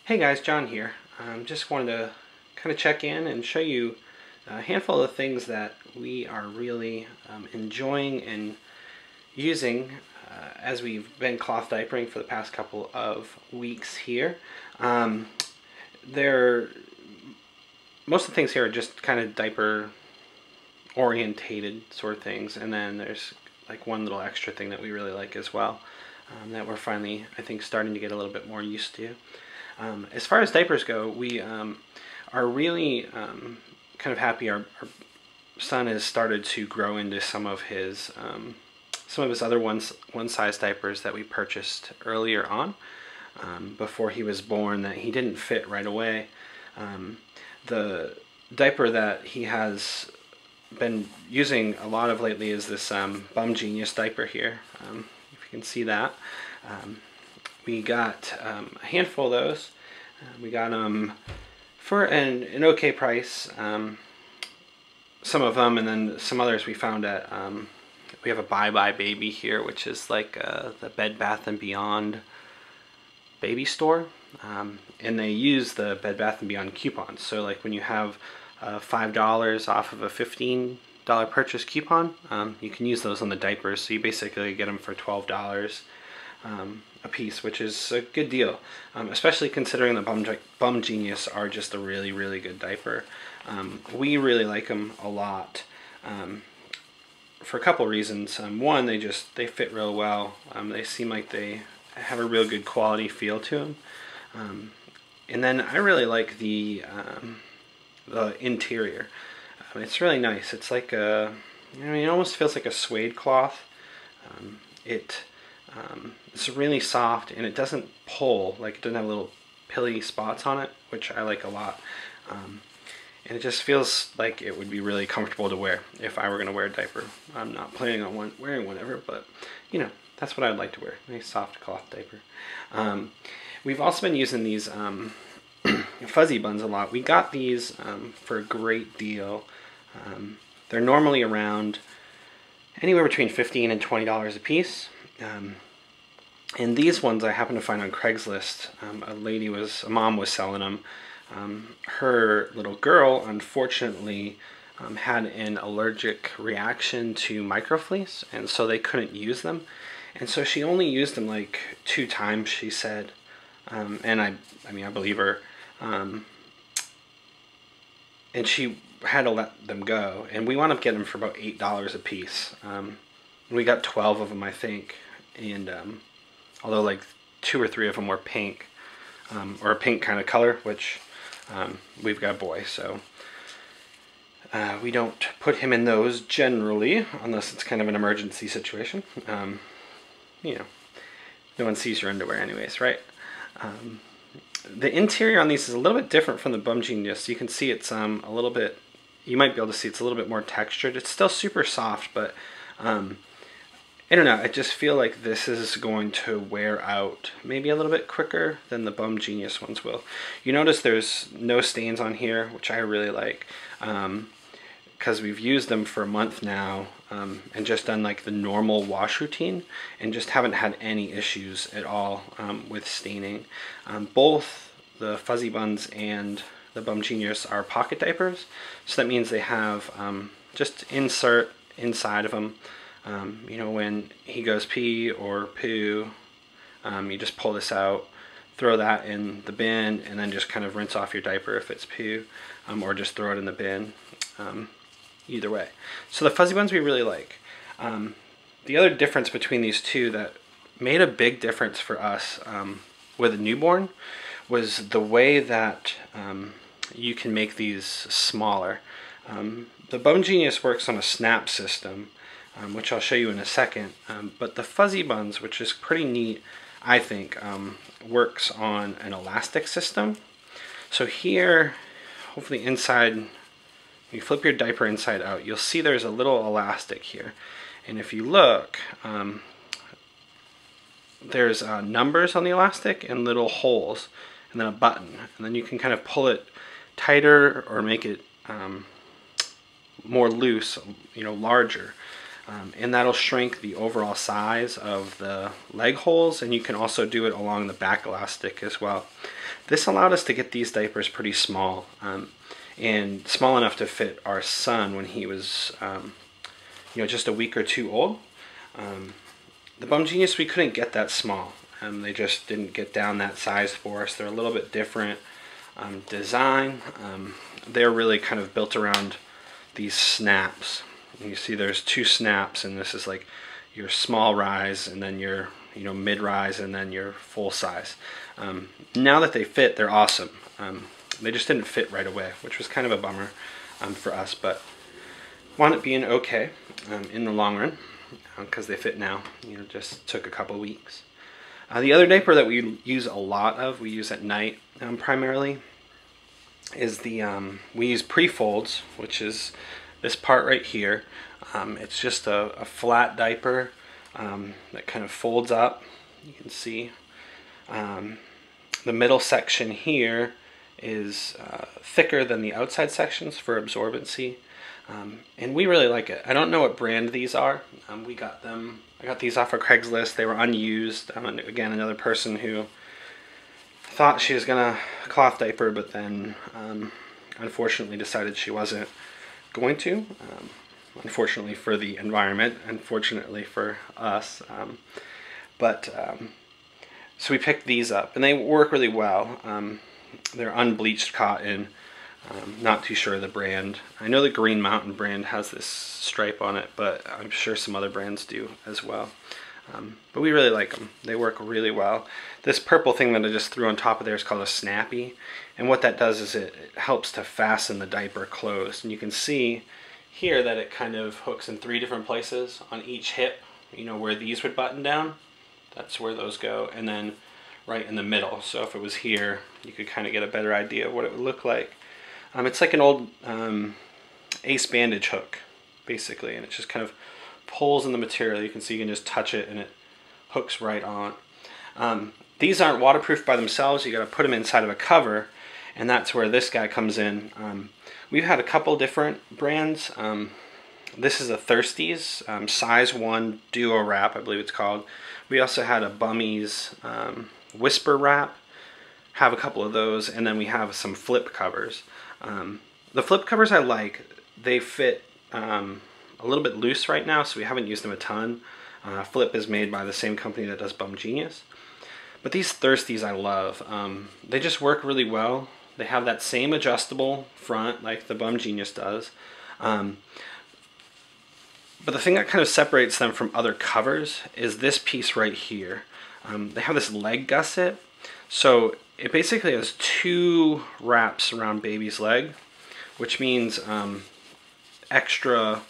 Hey guys, John here. Just wanted to kind of check in and show you a handful of things that we are really enjoying and using as we've been cloth diapering for the past couple of weeks here. They're most of the things here are just kind of diaper orientated sort of things, and then there's like one little extra thing that we really like as well, that we're finally, I think, starting to get a little bit more used to. As far as diapers go, we are really kind of happy. Our son has started to grow into some of his other one size diapers that we purchased earlier on, before he was born, that he didn't fit right away. The diaper that he has been using a lot of lately is this Bum Genius diaper here. If you can see that. We got a handful of those. We got them for an okay price. Some of them, and then some others we found at, we have a Bye Bye Baby here, which is like the Bed Bath & Beyond baby store. And they use the Bed Bath & Beyond coupons. So like when you have $5 off of a $15 purchase coupon, you can use those on the diapers. So you basically get them for $12 a piece, which is a good deal, especially considering the Bum Genius are just a really, really good diaper. We really like them a lot, for a couple reasons. One, they fit real well. They seem like they have a real good quality feel to them. And then I really like the interior. It's really nice. It's like it almost feels like a suede cloth. It's really soft, and it doesn't pull, like it doesn't have little pilly spots on it, which I like a lot. And it just feels like it would be really comfortable to wear if I were going to wear a diaper. I'm not planning on wearing one ever, but you know, that's what I'd like to wear, a nice soft cloth diaper. We've also been using these fuzzy buns a lot. We got these for a great deal. They're normally around anywhere between $15 and $20 a piece. And these ones I happened to find on Craigslist. A mom was selling them. Her little girl, unfortunately, had an allergic reaction to microfleece, and so they couldn't use them. And so she only used them like 2 times, she said. And I mean, I believe her. And she had to let them go. And we wound up getting them for about $8 a piece. We got 12 of them, I think. And although like 2 or 3 of them were pink, or a pink kind of color, which we've got a boy, so we don't put him in those generally, unless it's kind of an emergency situation. You know, no one sees your underwear anyways, right? The interior on these is a little bit different from the Bum Genius. You can see it's a little bit, you might be able to see it's a little bit more textured. It's still super soft, but I don't know, I just feel like this is going to wear out maybe a little bit quicker than the Bum Genius ones will. You notice there's no stains on here, which I really like, because we've used them for a month now, and just done like the normal wash routine, and just haven't had any issues at all with staining. Both the Fuzzy Buns and the Bum Genius are pocket diapers, so that means they have just insert inside of them. You know, when he goes pee or poo, you just pull this out, throw that in the bin, and then just kind of rinse off your diaper if it's poo, or just throw it in the bin. Either way. So the Fuzzy Buns we really like. The other difference between these two that made a big difference for us with a newborn was the way that you can make these smaller. The Bum Genius works on a snap system, which I'll show you in a second, but the Fuzzy Buns, which is pretty neat, I think, works on an elastic system. So here, hopefully inside, when you flip your diaper inside out, you'll see there's a little elastic here. And if you look, there's numbers on the elastic and little holes, and then a button. And then you can kind of pull it tighter or make it more loose, you know, larger. And that'll shrink the overall size of the leg holes, and you can also do it along the back elastic as well. this allowed us to get these diapers pretty small, and small enough to fit our son when he was just a week or two old. The Bum Genius, we couldn't get that small. They just didn't get down that size for us. They're a little bit different design. They're really kind of built around these snaps. And you see there's 2 snaps, and this is like your small rise, and then your mid-rise, and then your full size. Now that they fit, they're awesome. They just didn't fit right away, which was kind of a bummer for us, but wound up being okay in the long run, because they fit now. Just took a couple weeks. The other diaper that we use a lot of, we use at night primarily, is the we use pre-folds, which is this part right here. It's just a flat diaper that kind of folds up. You can see the middle section here is thicker than the outside sections for absorbency, and we really like it. I don't know what brand these are. I got these off of Craigslist. They were unused. Again, another person who thought she was gonna cloth diaper, but then unfortunately decided she wasn't going to. Unfortunately for the environment, unfortunately for us. So we picked these up, and they work really well. They're unbleached cotton. Not too sure of the brand. I know the Green Mountain brand has this stripe on it, but I'm sure some other brands do as well. But we really like them. They work really well. This purple thing that I just threw on top of there is called a snappy, and what that does is it helps to fasten the diaper closed. And you can see here that it kind of hooks in 3 different places on each hip. Where these would button down, that's where those go, and then right in the middle. So if it was here, you could kind of get a better idea of what it would look like. It's like an old ace bandage hook, basically, and it just kind of pulls in the material. You can see you can just touch it and it hooks right on. These aren't waterproof by themselves. You got to put them inside of a cover, and that's where this guy comes in. We've had a couple different brands. This is a Thirsties size 1 duo wrap, I believe it's called. We also had a Bummies whisper wrap. Have a couple of those, and then we have some flip covers. The flip covers I like. They fit a little bit loose right now, so we haven't used them a ton. Flip is made by the same company that does Bum Genius. But these Thirsties I love. They just work really well. They have that same adjustable front like the Bum Genius does. But the thing that kind of separates them from other covers is this piece right here. They have this leg gusset. So it basically has 2 wraps around baby's leg, which means extra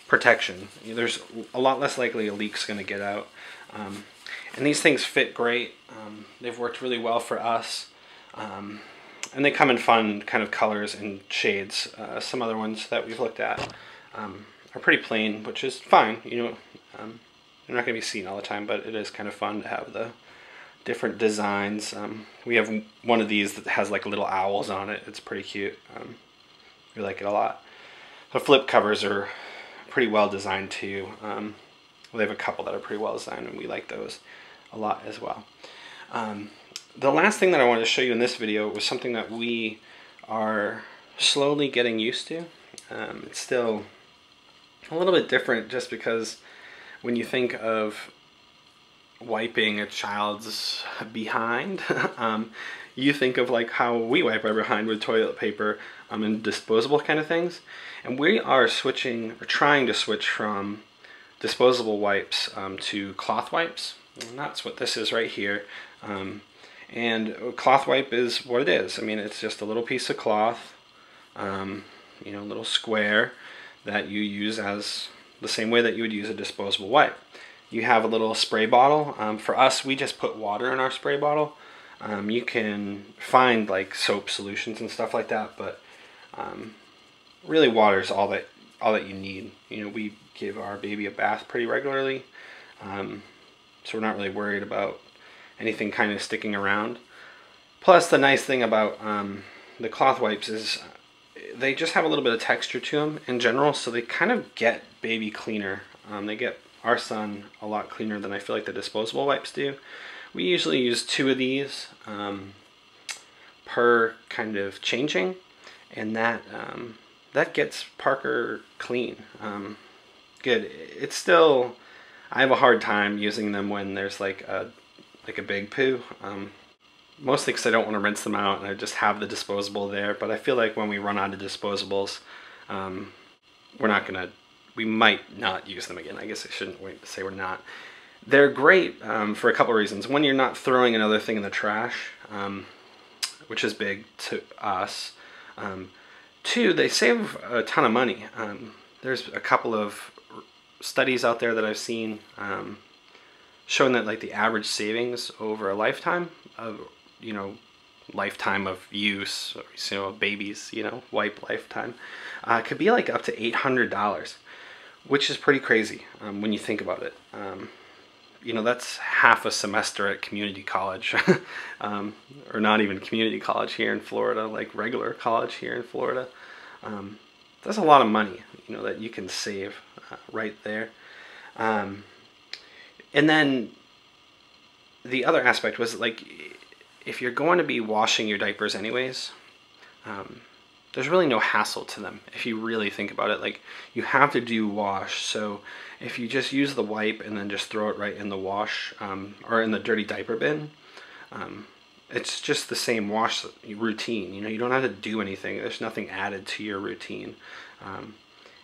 protection. There's a lot less likely a leak's going to get out. And these things fit great. They've worked really well for us. And they come in fun kind of colors and shades. Some other ones that we've looked at are pretty plain, which is fine. They're not going to be seen all the time, but it is kind of fun to have the different designs. We have one of these that has like little owls on it. It's pretty cute. We like it a lot. The flip covers are pretty well designed too. We have a couple that are pretty well designed, and we like those a lot as well. The last thing that I wanted to show you in this video was something that we are slowly getting used to. It's still a little bit different, just because when you think of wiping a child's behind, you think of like how we wipe our behind with toilet paper and disposable kind of things. And we are switching, or trying to switch from disposable wipes to cloth wipes. And that's what this is right here. And a cloth wipe is what it is. I mean, it's just a little piece of cloth, a little square that you use as the same way that you would use a disposable wipe. You have a little spray bottle. For us, we just put water in our spray bottle. You can find like soap solutions and stuff like that, but really water is all that you need. We give our baby a bath pretty regularly, so we're not really worried about anything kind of sticking around. Plus, the nice thing about the cloth wipes is they just have a little bit of texture to them in general, so they kind of get baby cleaner. They get our son a lot cleaner than I feel like the disposable wipes do. We usually use 2 of these. per kind of changing, and that that gets Parker clean. Good. It's still, I have a hard time using them when there's like a big poo. Mostly because I don't want to rinse them out and I just have the disposable there. But I feel like when we run out of disposables, we might not use them again. I guess I shouldn't wait to say we're not. They're great for a couple of reasons. One, you're not throwing another thing in the trash, which is big to us. Two, they save a ton of money. There's a couple of studies out there that I've seen showing that like the average savings over a lifetime of, lifetime of use, a baby's, wipe lifetime, could be like up to $800, which is pretty crazy when you think about it. That's half a semester at community college, or not even community college here in Florida, like regular college here in Florida. That's a lot of money, that you can save right there. And then the other aspect was like, if you're going to be washing your diapers anyways, there's really no hassle to them. If you really think about it, like you have to do wash. So if you just use the wipe and then just throw it right in the wash, or in the dirty diaper bin, it's just the same wash routine. You don't have to do anything. There's nothing added to your routine.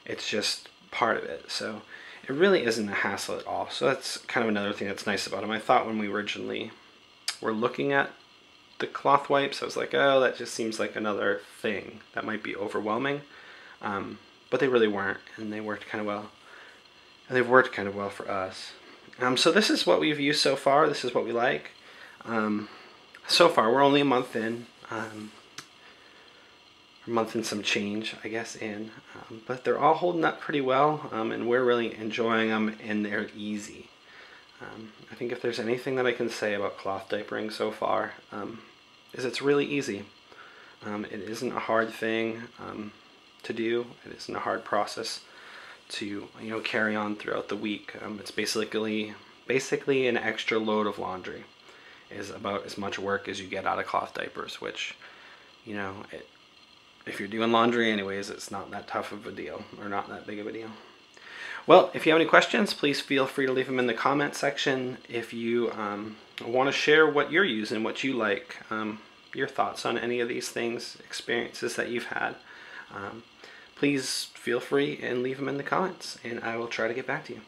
It's just part of it. So it really isn't a hassle at all. So that's kind of another thing that's nice about them. I thought when we originally were looking at the cloth wipes, I was like, oh, that just seems like another thing that might be overwhelming. But they really weren't, and they worked kind of well. And they've worked kind of well for us. So this is what we've used so far. This is what we like. So far, we're only a month in. A month and some change, I guess, in. But they're all holding up pretty well, and we're really enjoying them, and they're easy. I think if there's anything that I can say about cloth diapering so far, is it's really easy. It isn't a hard thing to do. It isn't a hard process to carry on throughout the week. It's basically an extra load of laundry. Is about as much work as you get out of cloth diapers, which if you're doing laundry anyways, it's not that tough of a deal, or not that big of a deal. Well, if you have any questions, please feel free to leave them in the comment section. If you want to share what you're using, what you like, your thoughts on any of these things, experiences that you've had, please feel free and leave them in the comments, and I will try to get back to you.